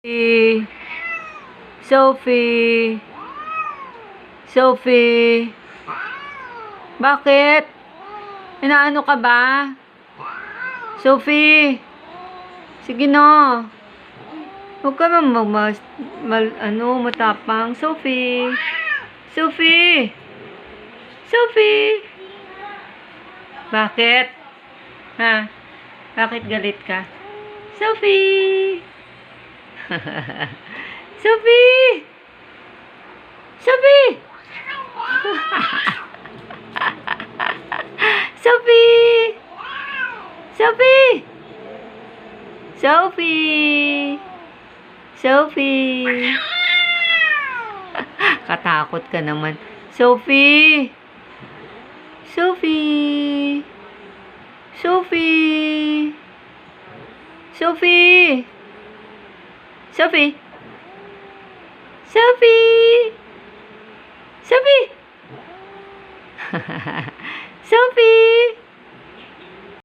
Sophie, Sophie, Sophie, bakit? Inaano ka ba? Sophie, sige na. Huwag ka matapang. Sophie, Sophie, Sophie. Bakit? Ha? Bakit galit ka? Sophie! Sophie! Sophie! Sophie! Sophie! Sophie! Sophie! Katakot ka naman. Sophie! Sophie! Sophie! Sophie! Sophie! Sophie! Sophie! Sophie!